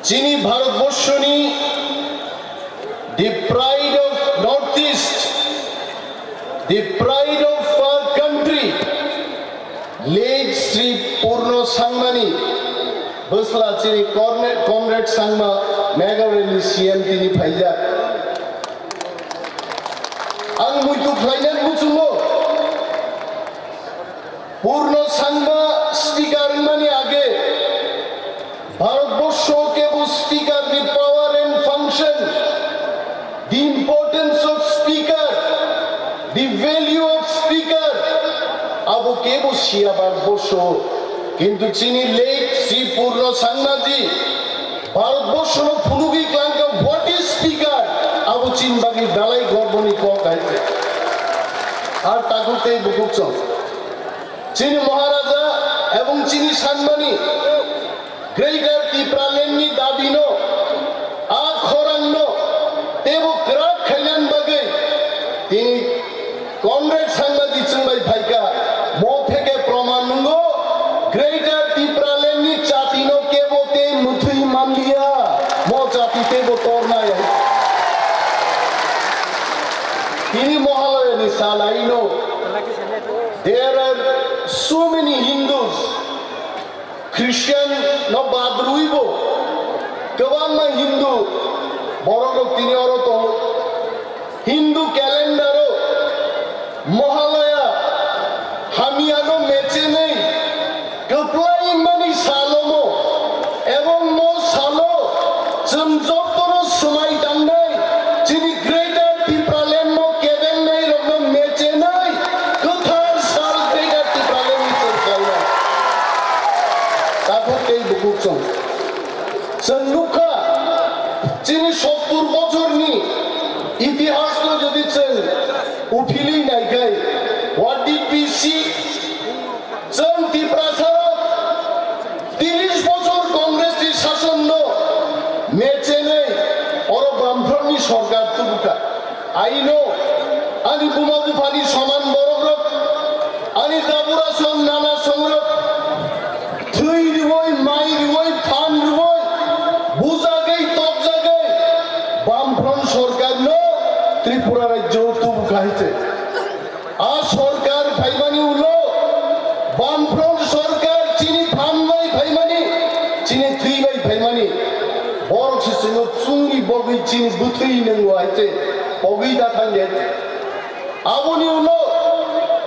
যিনি ভারতবর্ষনি the pride of Northeast, the pride of our country, late Sri Purno Sangmani, Basla Chini Comrade Sangma, Megareli CM Tini Phaija. Ang Muitu Plainan Mutsumo, Purno Sangma Speaker Mani Age, Bharatborsho Kebu Speaker, the power and function, the importance of speaker, the value of speaker. Abu Kebu Shia Bharatborsho, Kintu Chini late Sri Purno Sangmaji, Bharatborsho no Phunugi Klanka, what is speaker? Abu Chin Bagi Dalai Gorboni Kok Haite. Ar Takute Bukukson. Chini Maharaja, Ebong Chini Sangmani, Greater Tipraland ni Dabino, Akhorangno, Tebo Krak Khainan Bagai, Tini Comrade Sangmaji Chungbai Phaika, Mo Theke Pramanungo, Greater Tipraland ni Chatino Kebo Te Muthui Mamliya, Mo Chati Tebo Tornaya. Tini Mohalaya ni Salaino. There are so many Hindus, Christian no badruibo, kawama Hindu, borok tini oroto, Hindu calendar, Mohalaya, Hamiano meche nei, kaplai mani salomo, ebong mo salo, jomjotoro somai damnai, chini Greater Tipraland mo keben nei rogno meche nei, kothar sal Greater Tipraland ni chorkala. Tapo kei bukukson. Sanukha, chini 70 বছর ni ইতিহাস তো যদি chain উঠিলেই নাই গাই what did we see জন ত্রিপ্রাসার 30 বছর কংগ্রেস শাসন no মেচে নেই ওর বামফ্রন্টনি সরকার তুকা আইনো আনি বুমা বুফানি সমান বড় আনি দাবুরা সং নানা সংরক থুই রিবই মাই রিবই ফান রিবই বুজা গই তপ জায়গায় বামফ্রন্ট সরকার নো ত্রিপুরা রাজ্য তুকা হইছে আর সরকার ভাইমানি উলো বামফ্রন্ট সরকার চিনি ফানবাই ভাইমানি চিনি থুইবাই ভাইমানি বড় সিসিনো চুঙ্গি বগি চিনি বুথুই নেঙ্গো হইছে বগি দাথান গেছে আবনি উলো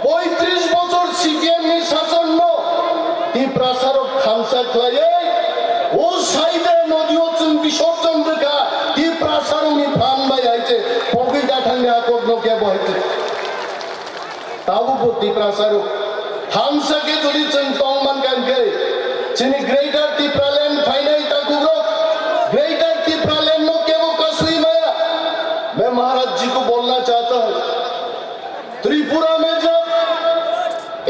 35 বছর সিপিএম নি শাসন নো ত্রিপ্রাসারক থানসা ক্লায়ে ও সাইদে নদীও চুন বিসর্জন দেখা ত্রিপ্রাসারনি ফানবাই হইছে বগি দাথান গে আকগ্ন কে বইছে তাবু ত্রিপ্রাসারক থানসা কে যদি চন তংমান কানকে চিনি গ্রেটার ত্রিপ্রাল্যান্ড ফাইনাই তাকুরো ग्रेटर तिप्रालैंड में क्या वो कसुई माया मैं महाराज जी को बोलना चाहता हूँ त्रिपुरा में जब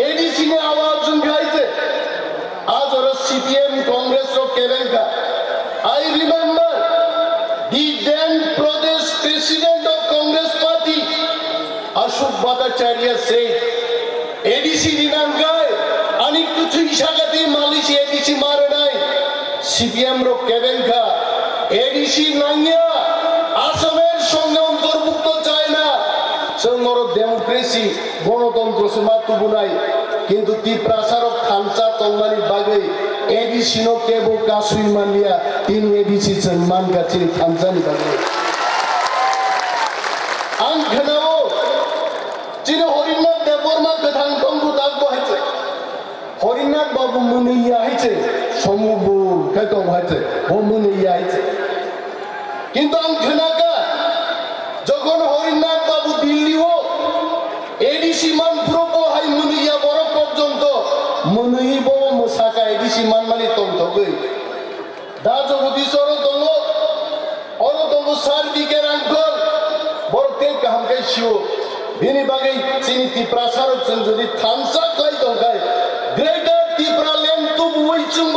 एडीसी ने आवाज उठाई थे आज और सीपीएम कांग्रेस और केरल का आई रिमेम्बर दी देन प्रदेश president of Congress party Ashok Bhattacharya से एडीसी दिनांकाय अनेक कुछ इशागती मालिश एडीसी मारे नहीं सीपीएम रो केरल का एडीसी नांगिया आसामेर संगे अंतर्भुक्त चाय ना जोंर डेमोक्रेसी गणतंत्र समातुबु नाई किन्तु ত্রিপ্রাসারক থানসা তংমানি बागै एडीसी नो केबो कासुई मानलिया तीन एडीसी सम्मान गाछि थानसानि बागै आं खोनाओ जिन हरिनाथ देवबर्मा गोथां दंगु दागबो हायছে हरिनाथ बाबू मुनैया हायছে সমুবুল কত হাতে মুনैया हायছে কিন্তু আম খনাকা যখন হরিনাথ বাবু দিল্লি ও এডিসি মান প্রপো হাই মুনैया বড় পর্যন্ত মুনैया বড় মসাকা এডিসি মান মানে তংতগৈ দা জগতি সর দঙ্গ অর দঙ্গ সার দিকে রাঙ্কল বড় তে কামকাই শিও বিনি বাগৈ চিনি ত্রিপ্রাসারক যদি থানসা ক্লাই দঙ্গাই গ্রেটার ত্রিপুরাল্যান্ড তুবুই চুঙ্গ